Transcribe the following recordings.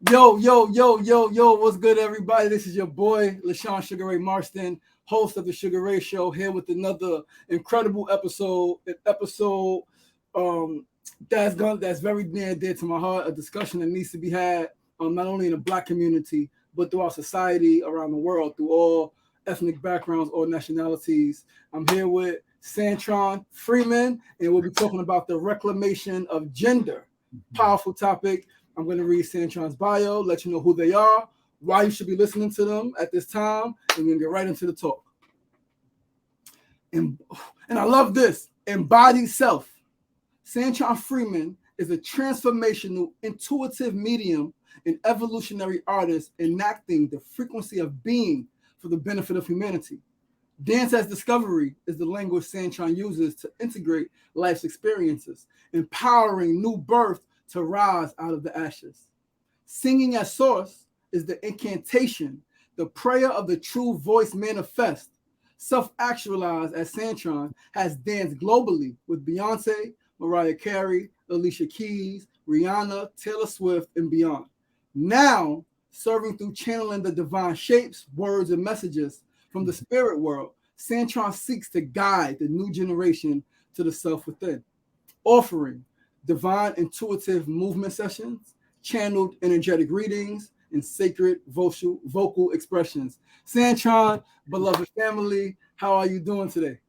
Yo, what's good, everybody? This is your boy, LaShawn Sugar Ray Marston, host of the Sugar Ray Show, here with another incredible episode. An episode um, that's very near and dear to my heart, a discussion that needs to be had not only in the black community, but throughout society around the world, through all ethnic backgrounds, all nationalities. I'm here with Santron Freeman, and we'll be talking about the reclamation of gender. Powerful topic. I'm going to read Santron's bio, let you know who they are, why you should be listening to them at this time, and we're going to get right into the talk. And I love this, embodied self. Santron Freeman is a transformational, intuitive medium and evolutionary artist enacting the frequency of being for the benefit of humanity. Dance as discovery is the language Santron uses to integrate life's experiences, empowering new birth to rise out of the ashes. Singing as source is the incantation, the prayer of the true voice manifest. Self-actualized as Santron has danced globally with Beyonce, Mariah Carey, Alicia Keys, Rihanna, Taylor Swift, and beyond. Now, serving through channeling the divine shapes, words, and messages from the spirit world, Santron seeks to guide the new generation to the self within, offering divine intuitive movement sessions, channeled energetic readings, and sacred vocal expressions. Santron, beloved family, how are you doing today?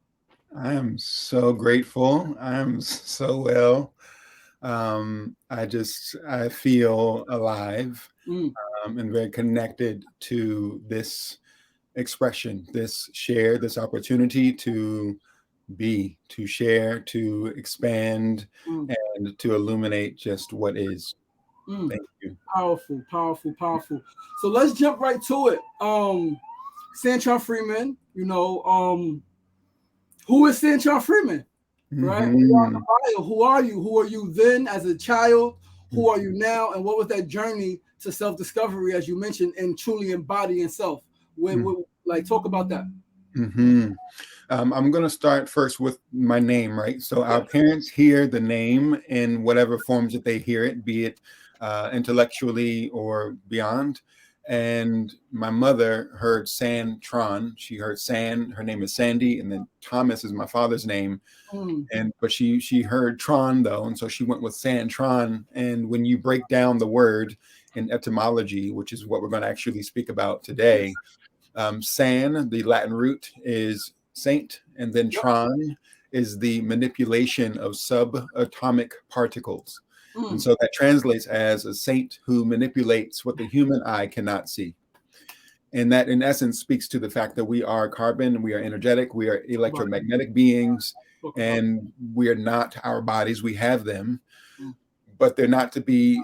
I am so grateful. I'm so well. I feel alive Mm, and very connected to this expression, this share, this opportunity to be, to share, to expand, mm, and to illuminate just what is. mm. Thank you. Powerful. So let's jump right to it. Santron Freeman, who is Santron Freeman? Right? We are in the Mhm. bio. Who are you? Who are you then as a child? Who are you now? And what was that journey to self-discovery, as you mentioned, and truly embodying self? Like, talk about that. Mhm. I'm going to start first with my name, right? So our parents hear the name in whatever forms that they hear it, be it intellectually or beyond. And my mother heard Santron. She heard San. Her name is Sandy, and then Thomas is my father's name. Mm, But she heard Tron though, and so she went with Santron. And when you break down the word in etymology, which is what we're going to actually speak about yes. today, San, the Latin root, is saint, and then Yep. tron is the manipulation of subatomic particles. And Mm, so that translates as a saint who manipulates what the human eye cannot see. And that, in essence, speaks to the fact that we are carbon, we are energetic, we are right. electromagnetic beings, Spoke about and we are not our bodies. We have them, that. Mm, but they're not to be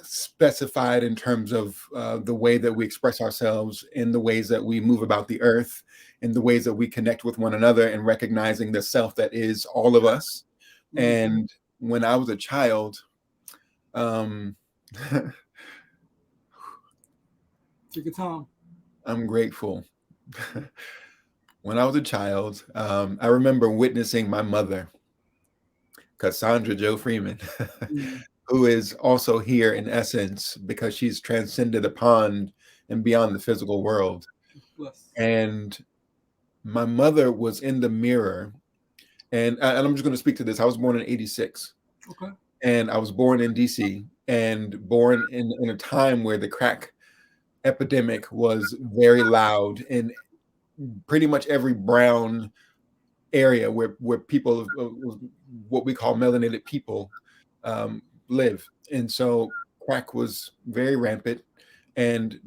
specified in terms of the way that we express ourselves, in the ways that we move about the earth, in the ways that we connect with one another, and recognizing the self that is all of us. mm. And when I was a child, um, Take your time. I'm grateful. When I was a child, I remember witnessing my mother, Cassandra Joe Freeman, Mm, who is also here in essence because she's transcended upon and beyond the physical world. bless. And my mother was in the mirror, and I'm just going to speak to this. I was born in '86, Okay. and I was born in DC, and born in a time where the crack epidemic was very loud in pretty much every brown area where people, what we call melanated people, um, live. And so crack was very rampant. And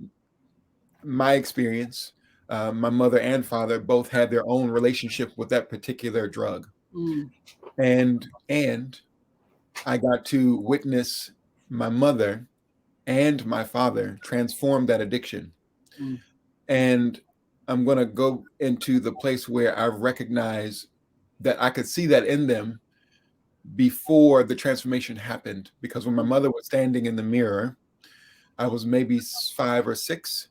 my experience, my mother and father both had their own relationship with that particular drug. Mm, And I got to witness my mother and my father transform that addiction. mm, And I'm going to go into the place where I recognize that I could see that in them before the transformation happened. Because when my mother was standing in the mirror, I was maybe 5 or 6,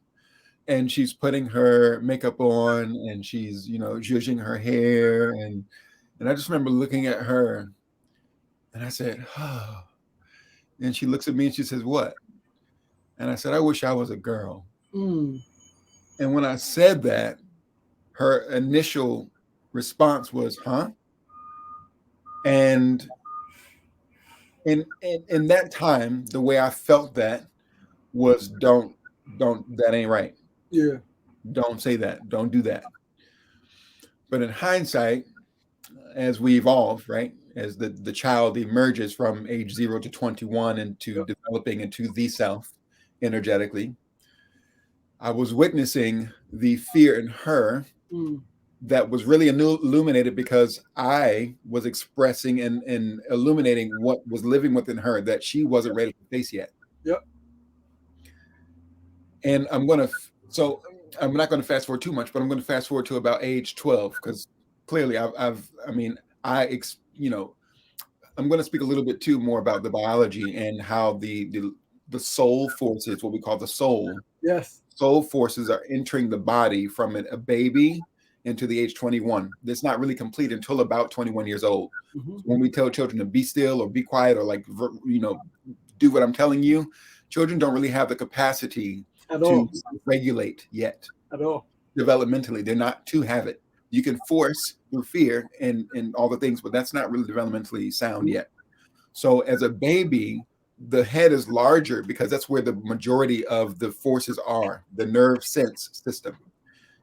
and she's putting her makeup on, and she's, zhuzhing her hair. And I just remember looking at her, and I said, oh. And she looks at me and she says, what? And I said, I wish I was a girl. Mm. And when I said that, her initial response was, huh? And in that time, the way I felt that was don't that ain't right. Yeah. Don't say that. Don't do that. But in hindsight, as we evolve, right, as the child emerges from age 0 to 21 into Yep. developing into the self energetically, I was witnessing the fear in her Mm. that was really illuminated because I was expressing and illuminating what was living within her that she wasn't ready to face yet. Yep. And so I'm not going to fast forward too much, but I'm going to fast forward to about age 12 because clearly I mean, I'm going to speak a little bit too more about the biology and how the soul forces, what we call the soul, Yes. soul forces are entering the body from a baby into the age 21. That's not really complete until about 21 years old. Mm-hmm. So when we tell children to be still or be quiet or like, do what I'm telling you, children don't really have the capacity At to all. regulate yet. At all. Developmentally, they're not to have it. You can force through fear and all the things, but that's not really developmentally sound yet. So as a baby, the head is larger because that's where the majority of the forces are, the nerve sense system.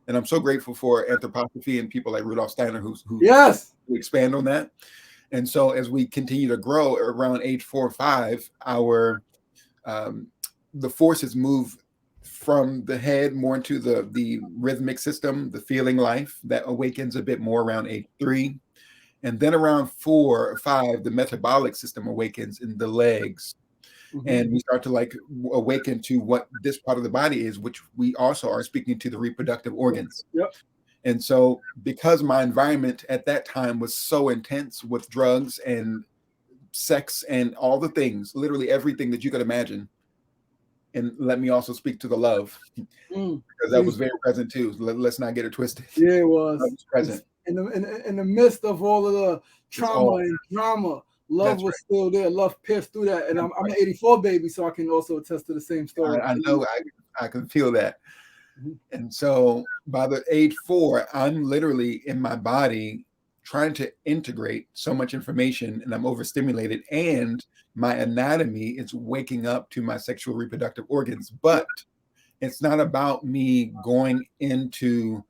And I'm so grateful for anthroposophy and people like Rudolf Steiner who Yes. expand on that. And so as we continue to grow around age 4 or 5, the forces move from the head more into the rhythmic system, the feeling life that awakens a bit more around age 3. And then around 4 or 5, the metabolic system awakens in the legs. Mm-hmm. And we start to like awaken to what this part of the body is, which we also are speaking to the reproductive organs. Yep. And so because my environment at that time was so intense with drugs and sex and all the things, literally everything that you could imagine. And let me also speak to the love because that was very present too. Let's not get it twisted. Yeah, it was. Love was present. In the midst of all of the trauma and drama, love was still there. Love pierced through that. And I'm an 84 baby, so I can also attest to the same story. I know I can feel that. Mm-hmm. And so by the age 4, I'm literally in my body trying to integrate so much information and I'm overstimulated and my anatomy is waking up to my sexual reproductive organs. But it's not about me going into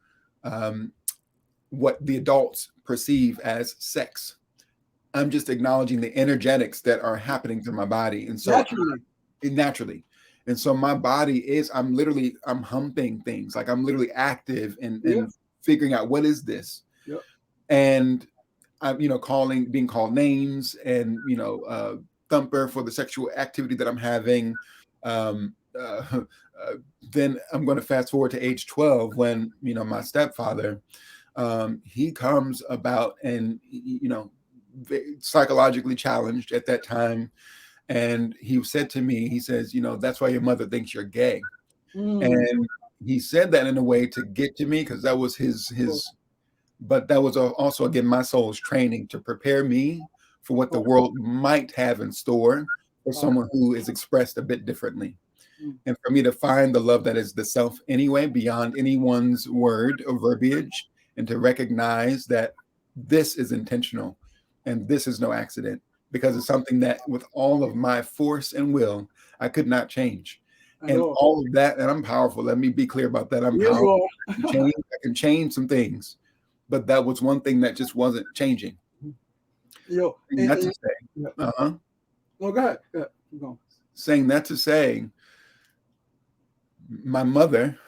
what the adults perceive as sex. I'm just acknowledging the energetics that are happening through my body. And so naturally. And so my body is, I'm humping things. Like I'm literally active and figuring out what is this. Yep. And I'm, being called names and, thumper for the sexual activity that I'm having. Then I'm going to fast forward to age 12 when, my stepfather, he comes about and, psychologically challenged at that time. And he said to me, he says, that's why your mother thinks you're gay. And he said that in a way to get to me because that was his, but that was also, again, my soul's training to prepare me for what the world might have in store for someone who is expressed a bit differently. And for me to find the love that is the self anyway, beyond anyone's word or verbiage, and to recognize that this is intentional and this is no accident because it's something that with all of my force and will, I could not change. And all of that, and I'm powerful. Let me be clear about that. I'm powerful. I can change some things, but that was one thing that just wasn't changing. No, go ahead. Go. Saying that to say, my mother,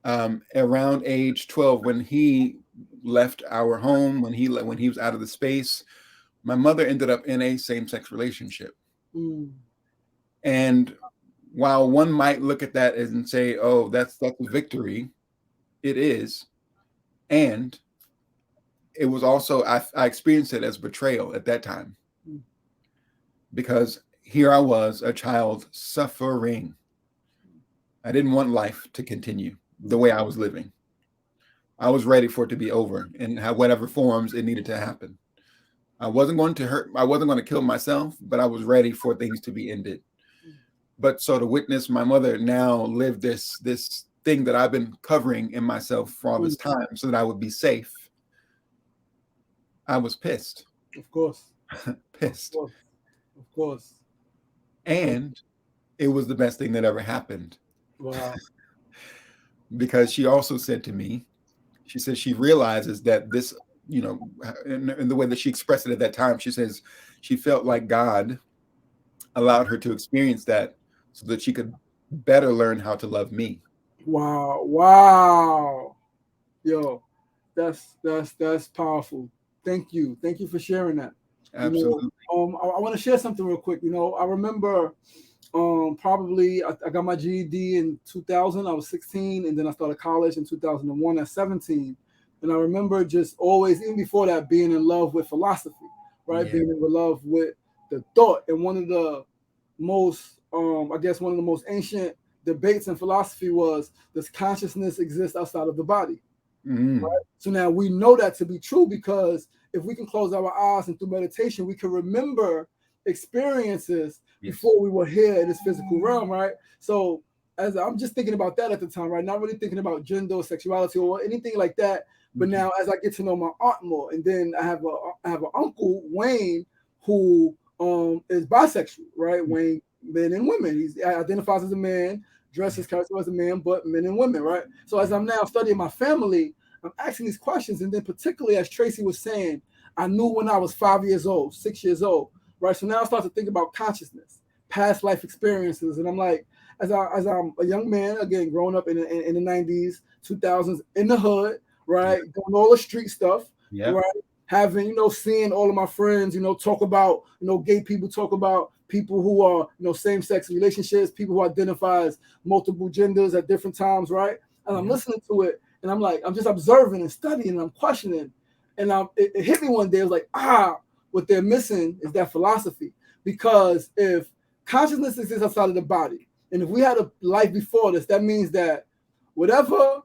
around age 12, when he left our home, when he was out of the space, my mother ended up in a same-sex relationship. And while one might look at that and say, "Oh, that's a victory," it is, and it was also I experienced it as betrayal at that time because here I was, a child suffering. I didn't want life to continue the way I was living. I was ready for it to be over in whatever forms it needed to happen. I wasn't going to hurt. I wasn't going to kill myself, but I was ready for things to be ended. But so to witness my mother now live this thing that I've been covering in myself for all this time so that I would be safe, I was pissed. Of course. Pissed. Of course. And it was the best thing that ever happened. Wow. Because she also said to me, she says she realizes that this, you know, in the way that she expressed it at that time, she says she felt like God allowed her to experience that so that she could better learn how to love me. Wow. Wow. Yo, that's powerful. Thank you. Thank you for sharing that. Absolutely. I want to share something real quick. I remember probably I got my GED in 2000. I was 16, and then I started college in 2001 at 17. And I remember just always, even before that, being in love with philosophy, right? Yeah. Being in love with the thought. And one of the most, I guess, one of the most ancient debates in philosophy was, does consciousness exist outside of the body? Mm. Right? So now we know that to be true because if we can close our eyes and through meditation, we can remember experiences before we were here in this physical realm, right? So as I'm just thinking about that at the time, right? Not really thinking about gender or sexuality or anything like that. But now as I get to know my aunt more, and then I have an uncle, Wayne, who is bisexual, right? Wayne, men and women. He identifies as a man, dresses character as a man, but men and women, right? So as I'm now studying my family, I'm asking these questions, and then particularly as Tracy was saying, I knew when I was 5 years old, 6 years old, right? So now I start to think about consciousness, past life experiences, and I'm like, as I'm a young man, again, growing up in the 90s, 2000s, in the hood, right, doing all the street stuff, right, having, seeing all of my friends, talk about, gay people, talk about people who are, same-sex relationships, people who identify as multiple genders at different times, right? And I'm listening to it, and I'm like, I'm just observing and studying, and I'm questioning, and it hit me one day. I was like, what they're missing is that philosophy, because if consciousness exists outside of the body, and if we had a life before this, that means that whatever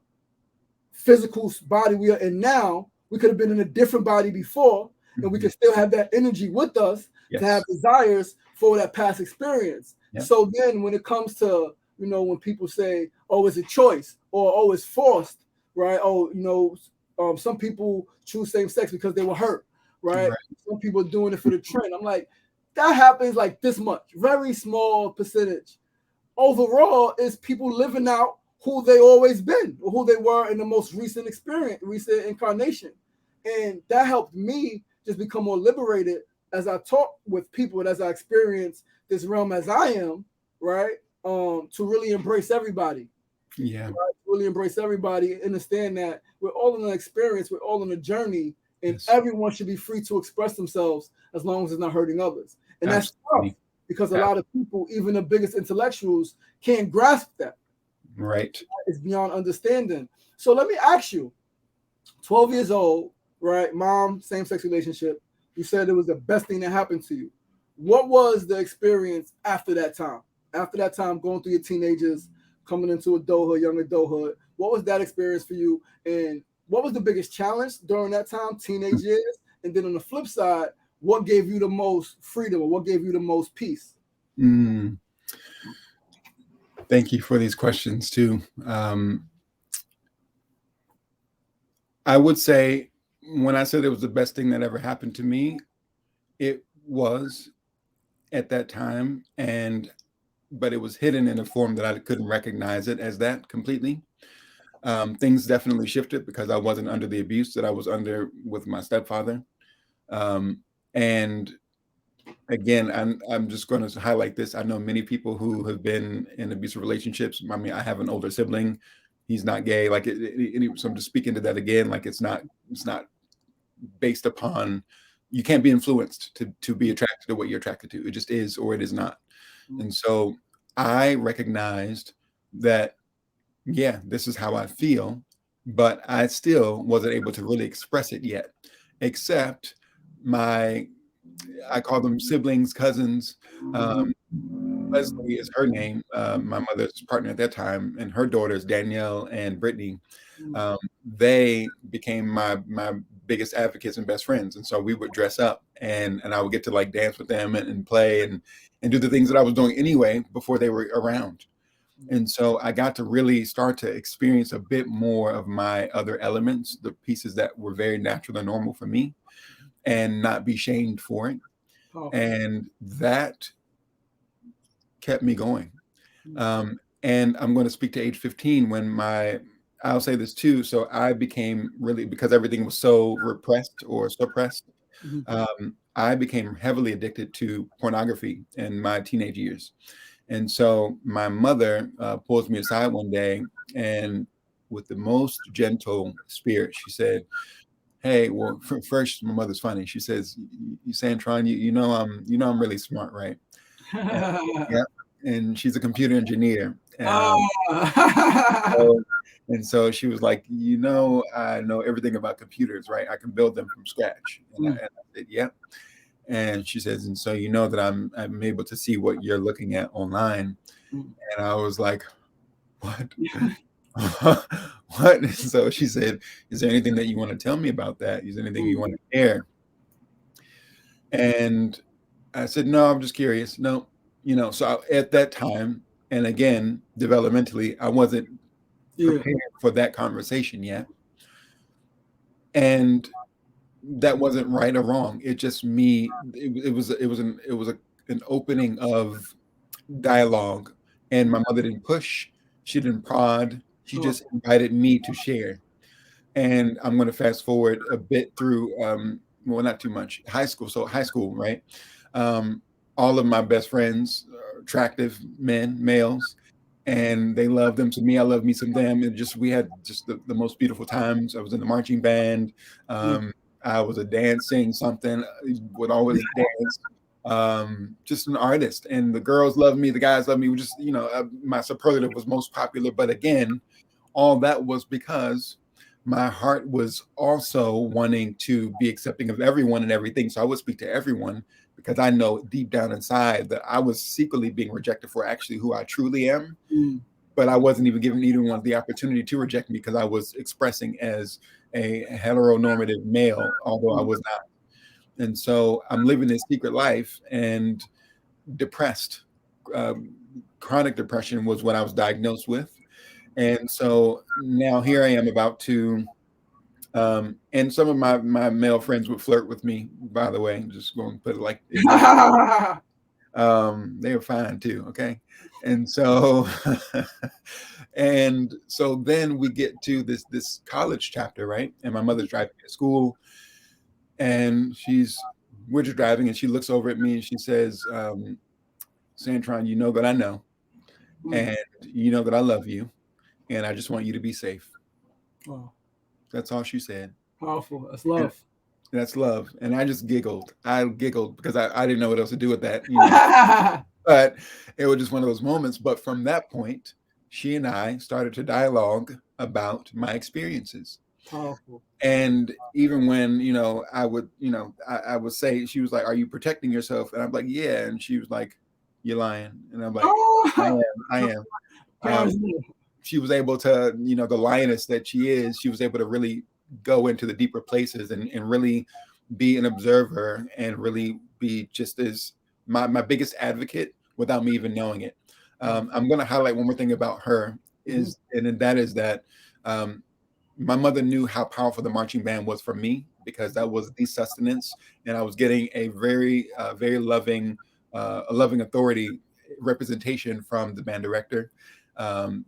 physical body we are in now, we could have been in a different body before, and we could still have that energy with us to have desires for that past experience. So then when it comes to, when people say, oh, it's a choice, or oh, it's forced, right? Oh, some people choose same sex because they were hurt, right? Some people are doing it for the trend. I'm like, that happens like this much, very small percentage. Overall, is people living out who they always been, or who they were in the most recent experience, recent incarnation. And that helped me just become more liberated as I talk with people and as I experience this realm as I am, right? To really embrace everybody. Yeah. Right? Really embrace everybody, understand that we're all in an experience, we're all in a journey, and everyone should be free to express themselves as long as it's not hurting others. And that's tough because a lot of people, even the biggest intellectuals, can't grasp that. Right. It's beyond understanding. So let me ask you, 12 years old, right? Mom, same-sex relationship. You said it was the best thing that happened to you. What was the experience after that time? After that time, going through your teenagers, coming into adulthood, young adulthood, what was that experience for you? And what was the biggest challenge during that time, teenage years? And then on the flip side, what gave you the most freedom, or what gave you the most peace? Thank you for these questions too. I would say when I said it was the best thing that ever happened to me, it was at that time, but it was hidden in a form that I couldn't recognize it as that completely. Things definitely shifted because I wasn't under the abuse that I was under with my stepfather. And again, I'm just going to highlight this. I know many people who have been in abusive relationships. I mean, I have an older sibling. He's not gay. Like, so I'm just speaking to that again. Like, it's not based upon, you can't be influenced to be attracted to what you're attracted to. It just is, or it is not. And so I recognized that, yeah, this is how I feel, but I still wasn't able to really express it yet, except I call them siblings, cousins. Leslie is her name, my mother's partner at that time, and her daughters, Danielle and Brittany. They became my biggest advocates and best friends. And so we would dress up and I would get to like dance with them and play and do the things that I was doing anyway before they were around. And so I got to really start to experience a bit more of my other elements, the pieces that were very natural and normal for me, and not be shamed for it. Powerful. And that kept me going. Mm-hmm. And I'm going to speak to age 15 when I'll say this too. So I became really, because everything was so repressed or suppressed, I became heavily addicted to pornography in my teenage years. And so my mother pulls me aside one day and with the most gentle spirit, she said, "Hey, well, first, my mother's funny. She says, you Santron, you know I'm really smart, right?" And, yeah. And she's a computer engineer. Ah. So, and so she was like, I know everything about computers, right? I can build them from scratch. And I said, yeah. And she says, and so you know that I'm able to see what you're looking at online. And I was like, what? What? So she said, is there anything that you want to tell me about that? Is there anything you want to share? And I said, no, I'm just curious. No, so at that time, and again, developmentally, I wasn't prepared for that conversation yet. And that wasn't right or wrong. It just it was an opening of dialogue, and my mother didn't push, she didn't prod, she just invited me to share. And I'm going to fast forward a bit through, well, not too much, high school. So high school, right? All of my best friends, attractive men, males, and they loved them to me. I loved me some them. And we had just the most beautiful times. I was in the marching band. I was a dancing something, would always dance. Just an artist, and the girls loved me, the guys loved me. We just, my superlative was most popular. But again, all that was because my heart was also wanting to be accepting of everyone and everything. So I would speak to everyone because I know deep down inside that I was secretly being rejected for actually who I truly am. But I wasn't even giving either one the opportunity to reject me because I was expressing as a heteronormative male, although I was not. And so I'm living this secret life and depressed. Chronic depression was what I was diagnosed with. And so now here I am about to, and some of my male friends would flirt with me, by the way, just going to put it like it is. They were fine too. Okay. And so, and so then we get to this college chapter, right? And my mother's driving me to school and we're just driving and she looks over at me and she says, Santron, you know that I know, and you know that I love you. And I just want you to be safe. Wow. That's all she said. Powerful. That's love. And that's love. And I just giggled. I giggled because I didn't know what else to do with that. But it was just one of those moments. But from that point, she and I started to dialogue about my experiences. Powerful. And even when, I would say, she was like, are you protecting yourself? And I'm like, yeah. And she was like, you're lying. And I'm like, I am. She was able to, the lioness that she is, she was able to really go into the deeper places and really be an observer and really be just as my biggest advocate without me even knowing it. I'm going to highlight one more thing about her and that is that my mother knew how powerful the marching band was for me because that was the sustenance, and I was getting a very, very loving authority representation from the band director,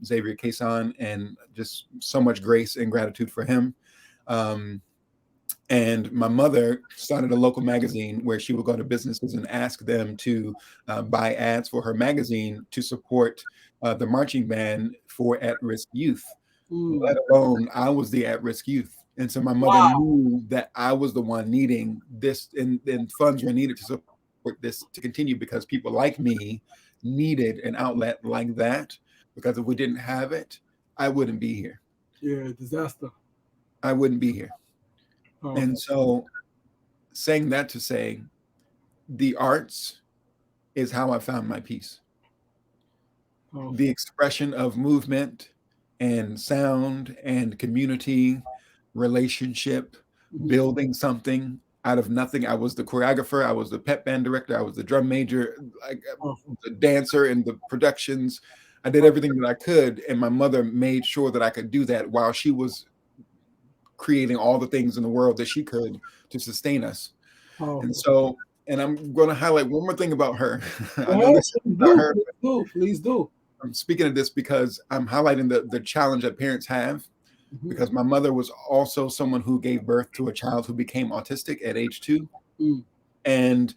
Xavier Cason, and just so much grace and gratitude for him. And my mother started a local magazine where she would go to businesses and ask them to buy ads for her magazine to support the marching band for at-risk youth. Let alone I was the at-risk youth. And so my mother knew that I was the one needing this, and funds were needed to support this to continue because people like me needed an outlet like that. Because if we didn't have it, I wouldn't be here. Yeah, disaster. I wouldn't be here. And so saying that to say, the arts is how I found my peace. The expression of movement and sound and community, relationship, building something out of nothing. I was the choreographer, I was the pep band director, I was the drum major, like the dancer in the productions. I did everything that I could, and my mother made sure that I could do that while she was creating all the things in the world that she could to sustain us. And so, and I'm going to highlight one more thing about her. I know this is about her. Please do. I'm speaking of this because I'm highlighting the challenge that parents have, because my mother was also someone who gave birth to a child who became autistic at age 2. And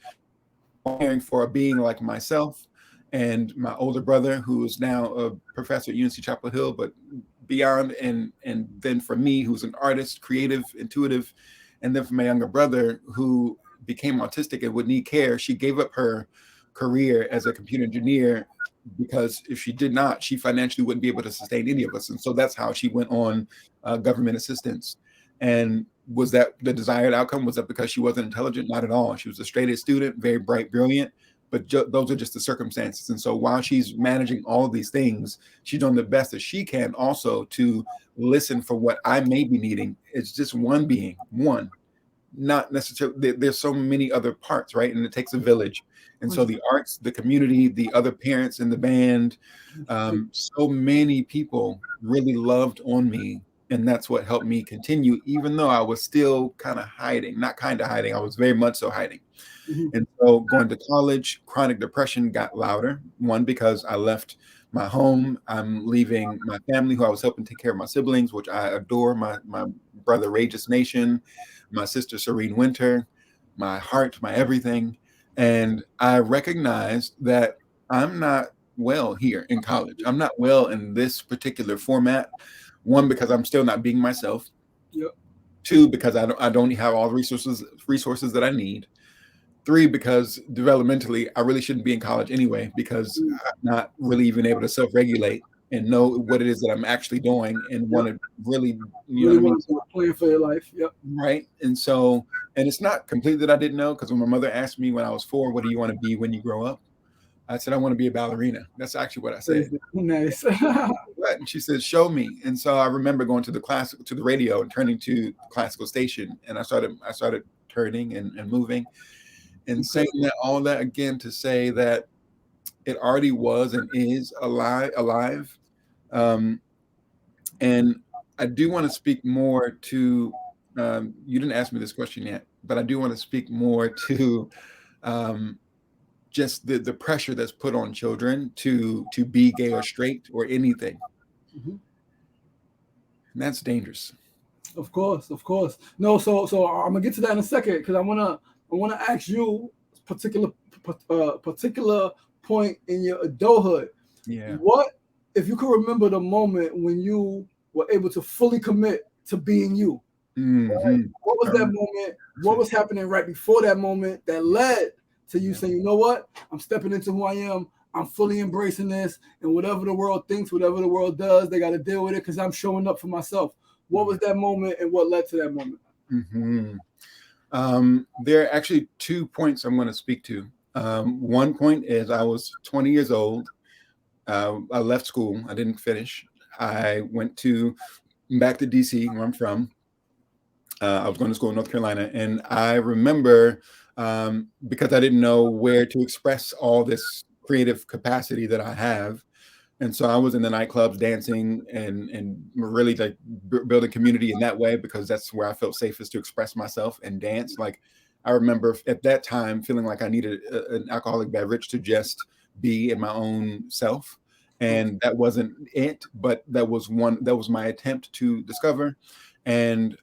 caring for a being like myself and my older brother, who is now a professor at UNC Chapel Hill, but beyond, and then for me, who's an artist, creative, intuitive, and then for my younger brother, who became autistic and would need care. She gave up her career as a computer engineer because if she did not, she financially wouldn't be able to sustain any of us. And so that's how she went on government assistance. And was that the desired outcome? Was that because she wasn't intelligent? Not at all. She was a straight A student, very bright, brilliant, but those are just the circumstances. And so while she's managing all of these things, she's doing the best that she can also to listen for what I may be needing. It's just one being, one, not necessarily, there's so many other parts, right? And it takes a village. And so the arts, the community, the other parents in the band, so many people really loved on me. And that's what helped me continue, even though I was still kind of hiding, not kind of hiding, I was very much so hiding. And so going to college, chronic depression got louder. One, because I left my home. I'm leaving my family, who I was helping take care of my siblings, which I adore, my brother, Rageous Nation, my sister, Serene Winter, my heart, my everything. And I recognized that I'm not well here in college. I'm not well in this particular format. One, because I'm still not being myself. Two, because I don't have all the resources that I need. Three, because developmentally, I really shouldn't be in college anyway, because I'm not really even able to self-regulate and know what it is that I'm actually doing and want to really, plan for your life. Right. And so, and it's not completely that I didn't know, because when my mother asked me when I was 4, what do you want to be when you grow up? I said, I want to be a ballerina. That's actually what I said. Nice. And she said, show me. And so I remember going to the radio and turning to the classical station. And I started turning and moving and saying that, all that again, to say that it already was and is alive. And I do want to speak more to, you didn't ask me this question yet, but I do want to speak more to just the pressure that's put on children to be gay or straight or anything. And that's dangerous. Of course. No, so I'm gonna get to that in a second, because I wanna ask you particular point in your adulthood. What, if you could remember the moment when you were able to fully commit to being you? Right? What was that moment? What was happening right before that moment that led to you saying, you know what, I'm stepping into who I am, I'm fully embracing this, and whatever the world thinks, whatever the world does, they got to deal with it, because I'm showing up for myself. What was that moment, and what led to that moment? There are actually 2 points I'm going to speak to. One point is I was 20 years old. I left school. I didn't finish. I went back to DC, where I'm from. I was going to school in North Carolina, and I remember, because I didn't know where to express all this creative capacity that I have. And so I was in the nightclubs dancing and really like building community in that way, because that's where I felt safest to express myself and dance. Like, I remember at that time feeling like I needed an alcoholic beverage to just be in my own self. And that wasn't it, but that was my attempt to discover. And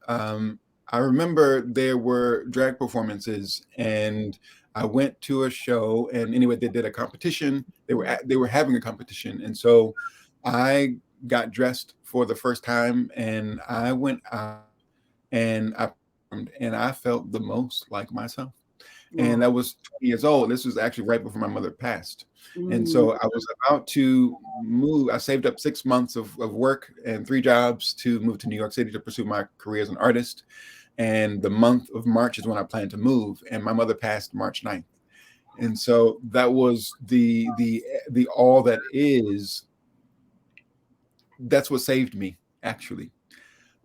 I remember there were drag performances, and I went to a show, and anyway, they did a competition. They were having a competition. And so I got dressed for the first time, and I went out and I felt the most like myself. And I was 20 years old. This was actually right before my mother passed. And so I was about to move. I saved up 6 months of work and 3 jobs to move to New York City to pursue my career as an artist. And the month of March is when I planned to move. And my mother passed March 9th. And so that was the all that is. That's what saved me, actually.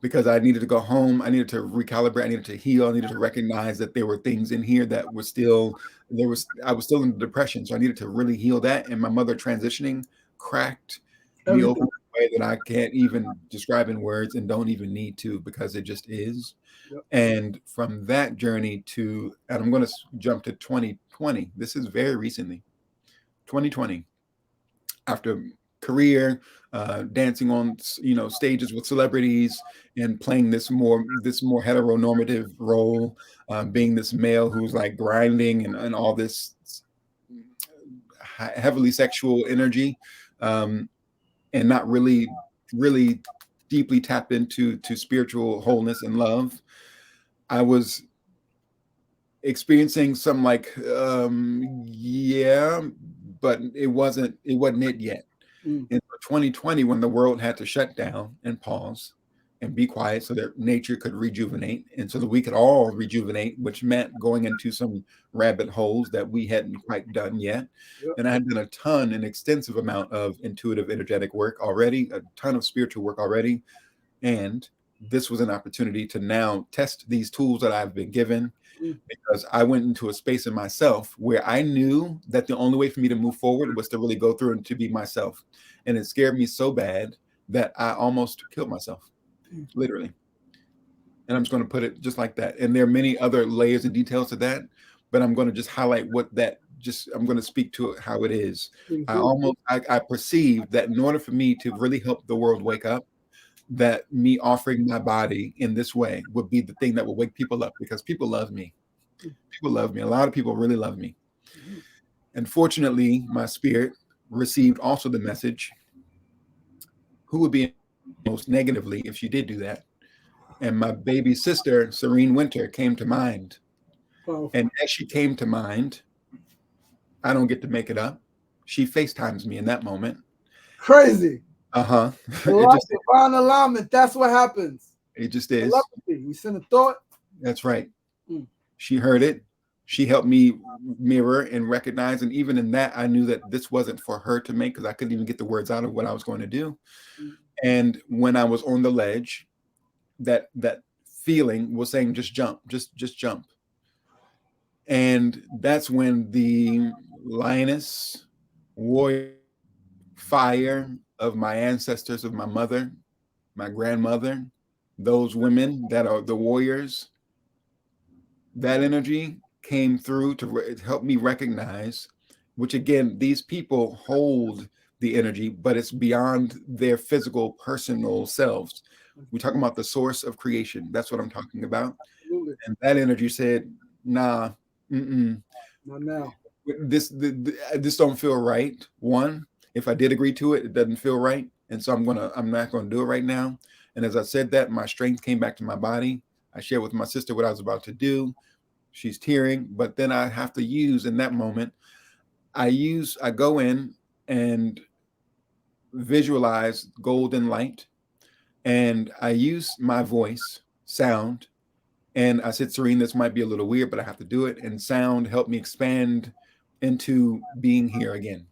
because I needed to go home. I needed to recalibrate. I needed to heal. I needed to recognize that there were things in here that were still I was still in depression, so I needed to really heal that. And my mother transitioning cracked me open Everything. in a way that I can't even describe in words and don't even need to, because it just is. Yep. And from that journey to, and I'm going to jump to 2020. This is very recently, 2020, after career, dancing on stages with celebrities and playing this more heteronormative role, being this male who's like grinding and all this heavily sexual energy, and not really deeply tapped into spiritual wholeness and love. I was experiencing some like yeah, but it wasn't it yet. Mm. In 2020, when the world had to shut down and pause and be quiet so that nature could rejuvenate and so that we could all rejuvenate, which meant going into some rabbit holes that we hadn't quite done yet. Yep. And I had done an extensive amount of intuitive, energetic work already, a ton of spiritual work already. And this was an opportunity to now test these tools that I've been given, Mm. because I went into a space in myself where I knew that the only way for me to move forward was to really go through and to be myself. And it scared me so bad that I almost killed myself, literally. And I'm just going to put it just like that. And there are many other layers and details to that, but I'm going to just highlight I'm going to speak to it how it is. I perceived that in order for me to really help the world wake up, that me offering my body in this way would be the thing that will wake people up, because people love me. People love me. A lot of people really love me. And fortunately, my spirit received also the message, who would be most negatively if she did do that? And my baby sister, Serene Winter, came to mind. Powerful. And as she came to mind, I don't get to make it up, she FaceTimes me in that moment. Crazy. Uh-huh. Divine alignment. That's what happens. It just is. Telepathy. We send a thought. That's right. Mm. She heard it. She helped me mirror and recognize. And even in that, I knew that this wasn't for her to make, because I couldn't even get the words out of what I was going to do. Mm. And when I was on the ledge, that feeling was saying, just jump, just jump. And that's when the lioness, warrior, fire of my ancestors, of my mother, my grandmother, those women that are the warriors, that energy came through to help me recognize, which again, these people hold the energy, but it's beyond their physical, personal selves. We're talking about the source of creation. That's what I'm talking about. Absolutely. And that energy said, nah, Not now. this don't feel right. One, if I did agree to it, it doesn't feel right. And so I'm not gonna do it right now. And as I said that, my strength came back to my body. I shared with my sister what I was about to do. She's tearing, but then I have to use in that moment. I go in and visualize golden light, and I use my voice, sound, and I said, Serene, this might be a little weird, but I have to do it. And sound helped me expand into being here again,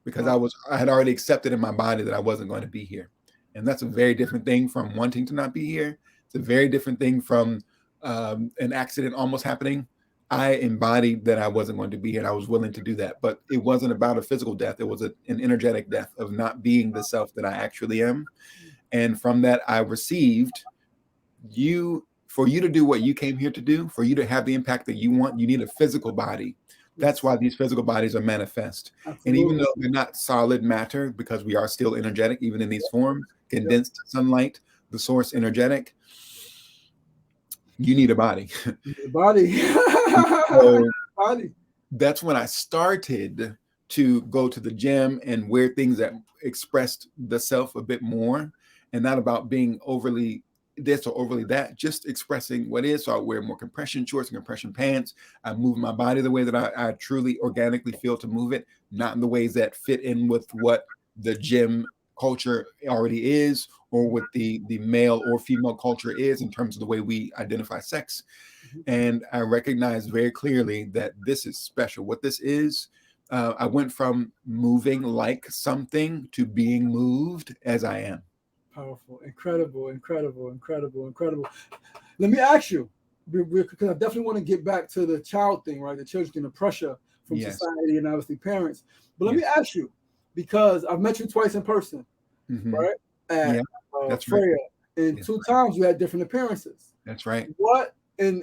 because I had already accepted in my body that I wasn't going to be here. And that's a very different thing from wanting to not be here. It's a very different thing from an accident almost happening. I embodied that I wasn't going to be here, and I was willing to do that. But it wasn't about a physical death. It was an energetic death of not being the self that I actually am. And from that, I received for you to do what you came here to do, for you to have the impact that you want, you need a physical body. That's why these physical bodies are manifest. Absolutely. And even though they're not solid matter, because we are still energetic, even in these forms, condensed sunlight, the source energetic, you need a body. Body. So body. That's when I started to go to the gym and wear things that expressed the self a bit more, and not about being overly this or overly that, just expressing what is. So I wear more compression shorts and compression pants. I move my body the way that I truly organically feel to move it, not in the ways that fit in with what the gym culture already is, or what the male or female culture is in terms of the way we identify sex. And I recognize very clearly that this is special. What this is, I went from moving like something to being moved as I am. Powerful, incredible, incredible, incredible, incredible. Let me ask you, because I definitely want to get back to the child thing, right? The children thing, the pressure from Yes. society and obviously parents. But let me Yes. ask you, because I've met you twice in person, right? At Yeah, that's right. Freya, and Yes, 2 times you had different appearances. that's right. What and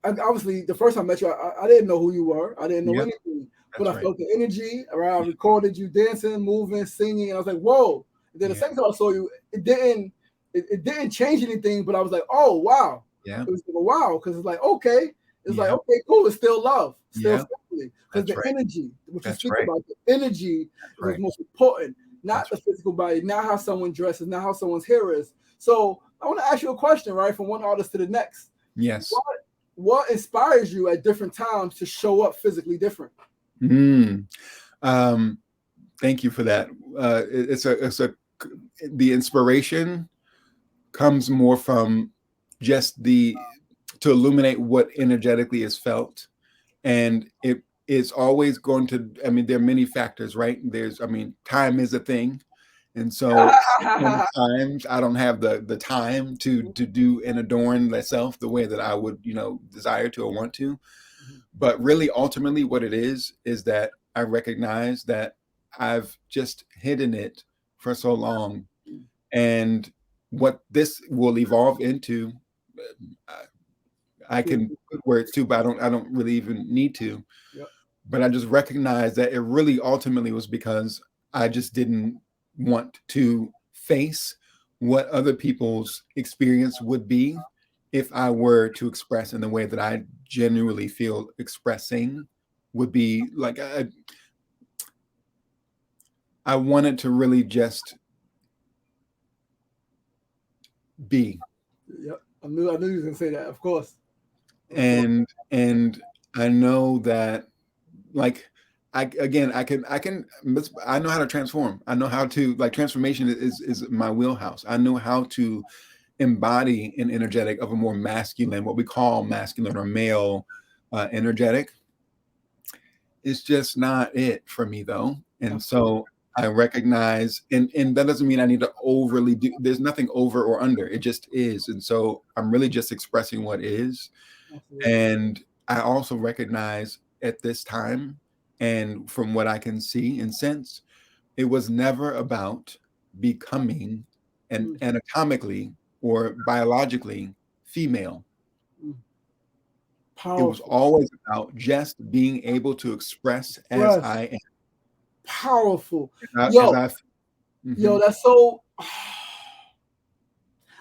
obviously the first time I met you, I didn't know who you were. I didn't know Yep, anything, but that's I right. felt the energy. Right? I Yeah. recorded you dancing, moving, singing, and I was like, "Whoa!" And then the Yeah. second time I saw you, it didn't change anything, but I was like, "Oh wow!" Yeah. It was like, "Wow," because it's like, okay, it's like, Yeah. okay, cool, it's still love, still Yeah. family, because That's the right. energy, what you That's speak right. about, the energy That's is what's right. most important, not That's the physical body, not how someone dresses, not how someone's hair is. So I want to ask you a question, right, from one artist to the next. yes. What inspires you at different times to show up physically different? Mm. Um, thank you for that. The inspiration comes more from just to illuminate what energetically is felt, and it is always going to. I mean, there are many factors, right? Time is a thing, and so sometimes I don't have the time to do and adorn myself the way that I would, desire to or want to. But really, ultimately, what it is that I recognize that I've just hidden it for so long, and what this will evolve into, uh, I can put words to, but I don't really even need to. Yep. But I just recognize that it really ultimately was because I just didn't want to face what other people's experience would be if I were to express in the way that I genuinely feel expressing would be like. I wanted to really just be. Yep. I knew you was gonna say that, of course. Of course. And I know that, like, I know how to transform. I know how to, like, transformation is my wheelhouse. I know how to embody an energetic of a more masculine, what we call masculine or male energetic. It's just not it for me, though. And so I recognize, and that doesn't mean I need to overly do. There's nothing over or under. It just is. And so I'm really just expressing what is. Absolutely. And I also recognize at this time, and from what I can see and sense, it was never about becoming an anatomically or biologically female. Mm. It was Powerful. always about just being able to express as Express. I am. Powerful. As Yo, I, yo, mhm, that's so.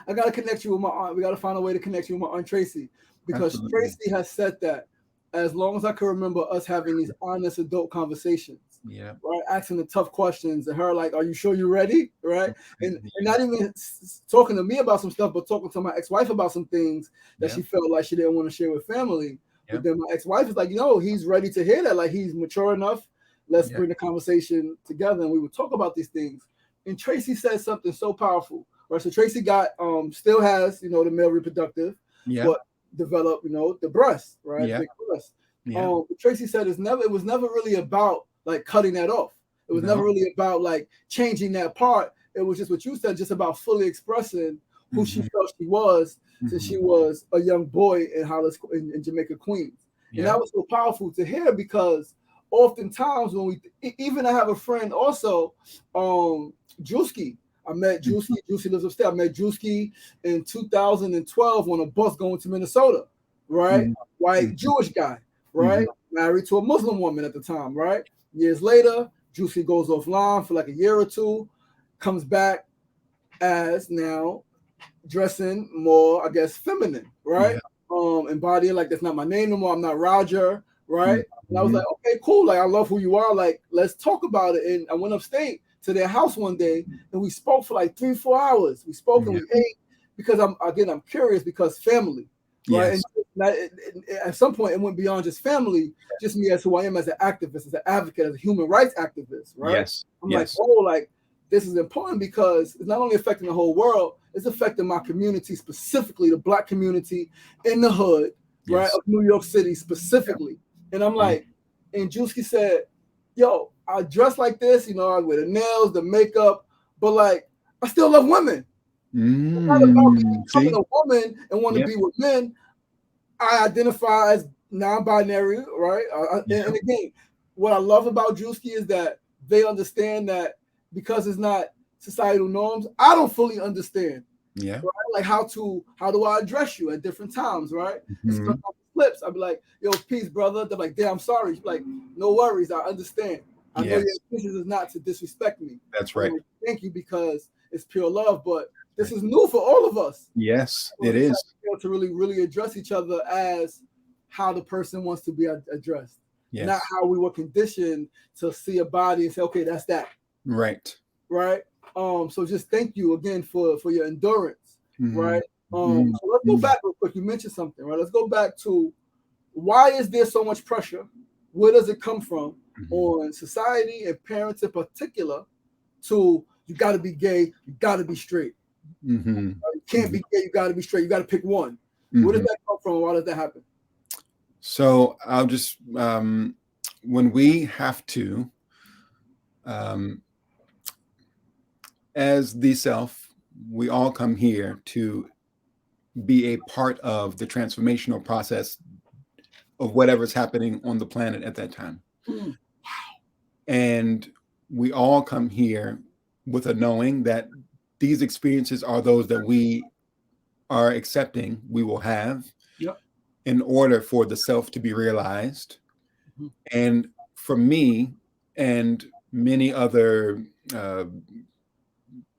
I gotta connect you with my aunt. We gotta find a way to connect you with my aunt Tracy, because absolutely. Tracy has said that as long as I can remember us having these honest adult conversations, Yeah. right, asking the tough questions, and her like, "Are you sure you're ready?" Right, and Yeah. not even talking to me about some stuff, but talking to my ex-wife about some things that Yeah. she felt like she didn't want to share with family. Yeah. But then my ex-wife is like, he's ready to hear that. Like, he's mature enough. Let's Yeah. bring the conversation together, and we would talk about these things. And Tracy said something so powerful. Right, so Tracy got still has the male reproductive, Yeah. but developed the breast, right, the Yeah. big breast. Yeah. Tracy said it was never really about like cutting that off. It was never No. really about like changing that part. It was just what you said, just about fully expressing who she Mhm. felt she was since she Mhm. was a young boy in Hollis in Jamaica, Queens. And Yeah. that was so powerful to hear, because oftentimes when even I have a friend also, Drewski. I met Mhm. Drewski. Drewski lives upstairs. I met Drewski in 2012 on a bus going to Minnesota, right? Mhm. White Mhm. Jewish guy, Mhm. right? Married to a Muslim woman at the time, right? Years later, Drewski goes offline for like a year or two, comes back as now dressing more, I guess, feminine, right? Yeah. Embodying like that's not my name no more. I'm not Roger, right? And I was like, Mhm. okay, cool. Like, I love who you are. Like, let's talk about it. And I went upstate to their house one day, and we spoke for like 3-4 hours. We spoke and Yeah. we ate, because I'm curious, because family, right? Yes. And at some point it went beyond just family, just me as who I am as an activist, as an advocate, as a human rights activist, right? Yes. I'm like, Yes. oh, like, this is important, because it's not only affecting the whole world, it's affecting my community, specifically the Black community in the hood, right, Yes. of New York City Yeah. specifically. And I'm Yeah. like, and Drewski said, yo, I dress like this, I wear the nails, the makeup, but like, I still love women. It's not about me becoming See? a woman and want to Yep. be with men. I identify as non-binary, right? And Yep. again, what I love about Drewski is that they understand that because it's not societal norms. I don't fully understand, Yeah. right? Like how do I address you at different times, right? And Mhm. sometimes it flips. I'll be like, "Yo, peace, brother." They're like, "Damn, I'm sorry." She's like, "No worries, I understand. I know your Yes, intentions is not to disrespect me. that's I'm right. like, thank you because it's pure love, but this is new for all of us." Yes, So it it's like is. to really address each other as how the person wants to be addressed, not Yes. how we were conditioned to see a body and say, okay, that's that, Right. right? So just thank you again for your endurance, Mhm. right? Mhm. So let's go back real quick. You mentioned something, right? Let's go back to why is there so much pressure? Where does it come from Mhm. on society and parents in particular? To you got to be gay, you got to be straight. Mhm. You can't be gay, you got to be straight. You got to pick one. Where does Mhm. that come from? Why does that happen? So I'll just when we have to, um, as the self, we all come here to be a part of the transformational process of whatever's happening on the planet at that time. Mm, And we all come here with a knowing that these experiences are those that we are accepting we will have yep. in order for the self to be realized. Mhm. And for me and many other uh,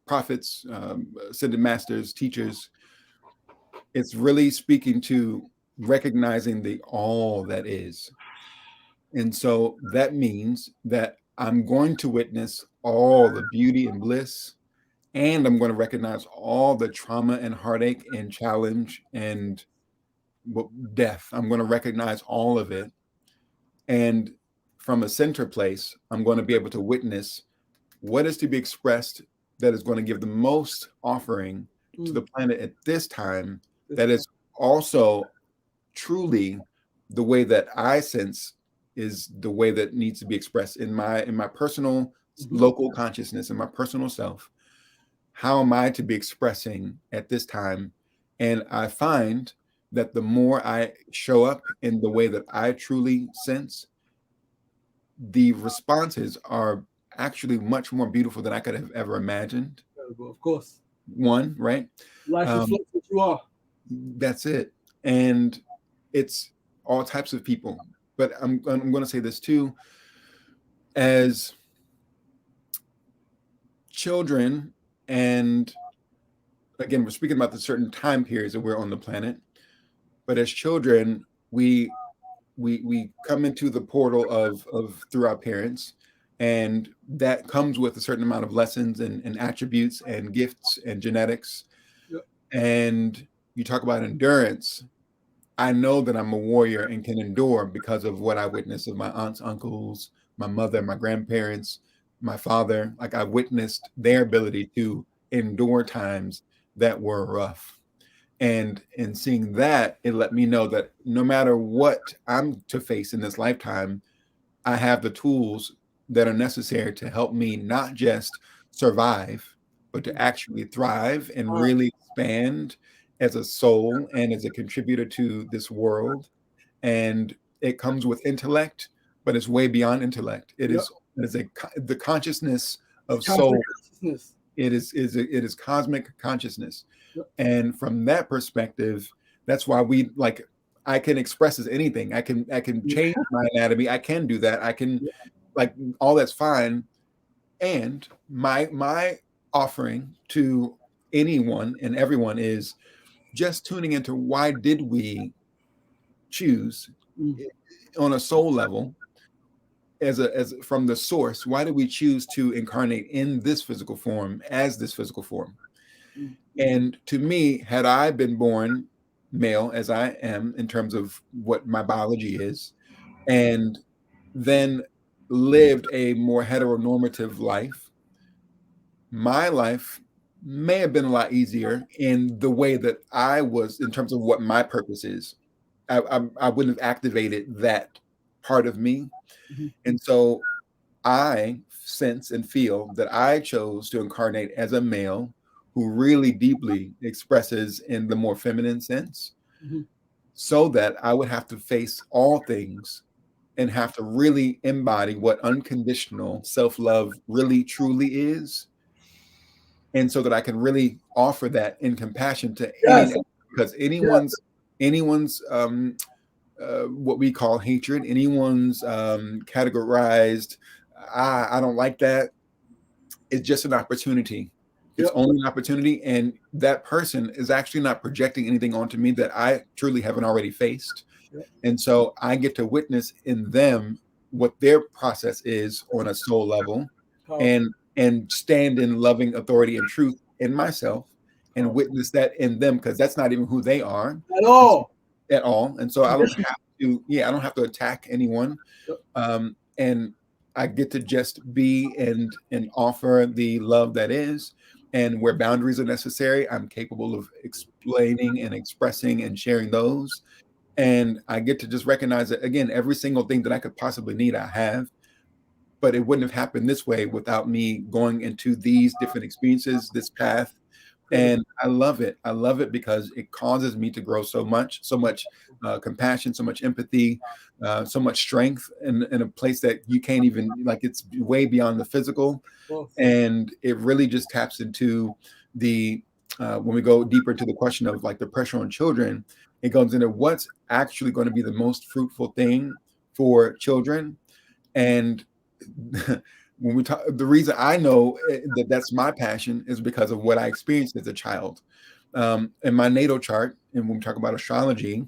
prophets, ascended masters, teachers, it's really speaking to recognizing the all that is. And so that means that I'm going to witness all the beauty and bliss, and I'm going to recognize all the trauma and heartache and challenge and death. I'm going to recognize all of it. And from a center place, I'm going to be able to witness what is to be expressed that is going to give the most offering to the Mm. planet at this time, This that time. is also truly the way that I sense is the way that needs to be expressed in my personal Mhm. local consciousness, in my personal self. How am I to be expressing at this time? And I find that the more I show up in the way that I truly sense, the responses are actually much more beautiful than I could have ever imagined. Incredible, of course. One, right? Life Um, reflects what you are. that's it. And it's all types of people. But I'm going to say this too, as children, and again, we're speaking about the certain time periods that we're on the planet. But as children, we come into the portal of through our parents, and that comes with a certain amount of lessons and attributes and gifts and genetics. Yep. And you talk about endurance. I know that I'm a warrior and can endure because of what I witnessed of my aunts, uncles, my mother, my grandparents, my father. Like I witnessed their ability to endure times that were rough. And in seeing that, it let me know that no matter what I'm to face in this lifetime, I have the tools that are necessary to help me not just survive, but to actually thrive and Ah, really expand as a soul and as a contributor to this world. And it comes with intellect, but it's way beyond intellect. yep. It is the consciousness It's of cosmic soul. consciousness. It is cosmic consciousness. Yep. And from that perspective, that's why we like I can express as anything. I can Yeah. change my anatomy. I can do that. I can Yeah. like all that's fine. And my offering to anyone and everyone is just tuning into why did we choose Mm, on a soul level as from the source, why did we choose to incarnate in this physical form as this physical form? mm, And to me, had I been born male as I am in terms of what my biology is, and then lived a more heteronormative life, my life may have been a lot easier in the way that I was in terms of what my purpose is. I wouldn't have activated that part of me. mhm. And so I sense and feel that I chose to incarnate as a male who really deeply expresses in the more feminine sense, Mhm. so that I would have to face all things and have to really embody what unconditional self-love really truly is, and so that I can really offer that in compassion to any and Yes. every, because Yes. anyone's what we call hatred, anyone's categorized, I don't like that, it's just an opportunity. It's Yep. only an opportunity, and that person is actually not projecting anything onto me that I truly haven't already faced. Yep. And so I get to witness in them what their process is on a soul level, Powerful. and stand in loving authority and truth in myself and Powerful. witness that in them, because that's not even who they are. At all. At all. And so I don't Conditional. have to, yeah, I don't have to attack anyone. Yep. And I get to just be and offer the love that is. And where boundaries are necessary, I'm capable of explaining and expressing and sharing those. And I get to just recognize that, again, every single thing that I could possibly need, I have. But it wouldn't have happened this way without me going into these different experiences, this path. Critical. And I love it. I love it because it causes me to grow so much compassion, so much empathy, so much strength in a place that you can't even, like, it's way beyond the physical. Well, And it really just taps into the, when we go deeper into the question of like the pressure on children, it goes into what's actually going to be the most fruitful thing for children. And when we talk, the reason I know that that's my passion is because of what I experienced as a child. In my natal chart, and when we talk about astrology,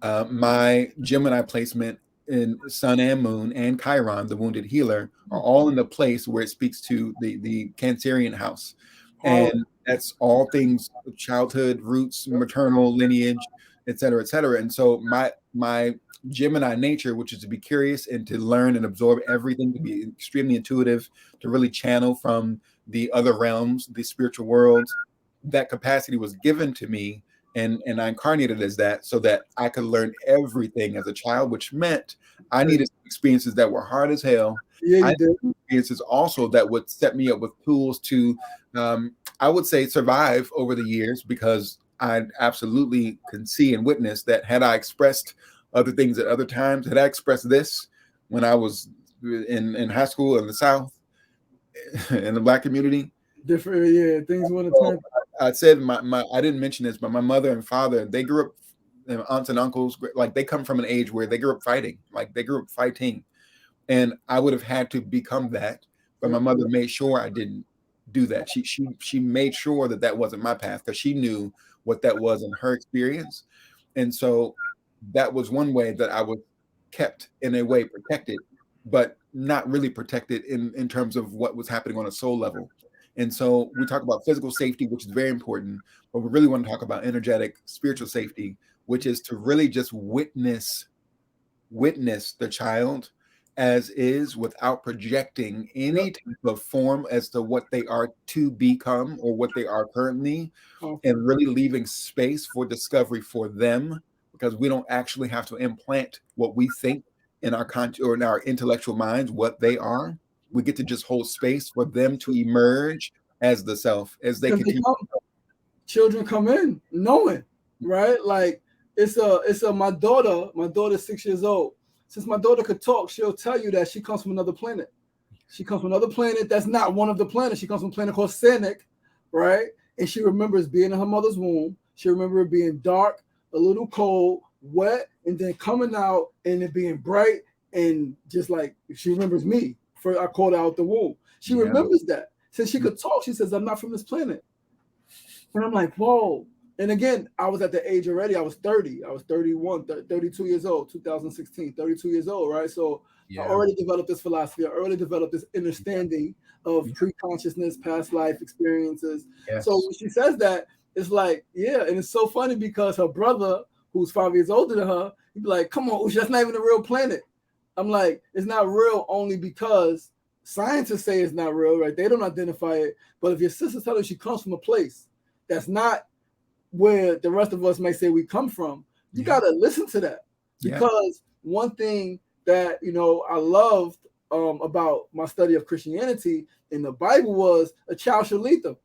my Gemini placement in Sun and Moon and Chiron, the wounded healer, are all in the place where it speaks to the Cancerian house. And power. that's all things childhood, roots, maternal lineage, et cetera, et cetera. And so my Gemini nature, which is to be curious and to learn and absorb everything, to be extremely intuitive, to really channel from the other realms, the spiritual worlds, that capacity was given to me, and I incarnated as that so that I could learn everything as a child, which meant I needed experiences that were hard as hell. Yeah, I you did. needed experiences also that would set me up with tools to, I would say, survive over the years, because I absolutely can see and witness that had I expressed other things at other times, had I expressed this when I was in high school in the South, in the Black community. Different. Yeah, things want to So turn. I said my I didn't mention this, but my mother and father, they grew up, and aunts and uncles, like they come from an age where they grew up fighting, like they grew up fighting, and I would have had to become that, but my Yep. mother made sure I didn't do that. She made sure that that wasn't my path, because she knew what that was in her experience, and so that was one way that I was kept, in a way, protected, but not really protected in terms of what was happening on a soul level. And so we talk about physical safety, which is very important, but we really want to talk about energetic, spiritual safety, which is to really just witness the child as is, without projecting Yep. any type of form as to what they are to become or what they are currently, Powerful. and really leaving space for discovery for them, because we don't actually have to implant what we think in our or in our intellectual minds what they are. We get to just hold space for them to emerge as the self, as they Because they continue. come, children come in knowing, right? Like it's a my daughter's 6 years old. Since my daughter could talk, she'll tell you that she comes from another planet. She comes from another planet that's not one of the planets. She comes from a planet called Sanic, right? And she remembers being in her mother's womb. She remembers it being dark, a little cold, wet, and then coming out and it being bright, and just like she remembers me for I called out the womb. She Yeah. remembers that. Since she could talk, she says, I'm not from this planet. And I'm like, whoa. And again, I was at the age already. I was 30. I was 31, 32 years old, 2016, 32 years old, right? So I Yeah. already developed this philosophy. I already developed this understanding of pre-consciousness, past life experiences. So Yes. when she says that, it's like, yeah. And it's so funny because her brother, who's 5 years older than her, he'd be like, come on, Ush, that's not even a real planet. I'm like, it's not real only because scientists say it's not real, right? They don't identify it. But if your sister's telling you she comes from a place that's not where the rest of us may say we come from, you got to listen to that. Because one thing that I loved about my study of Christianity in the Bible was a child should lead them.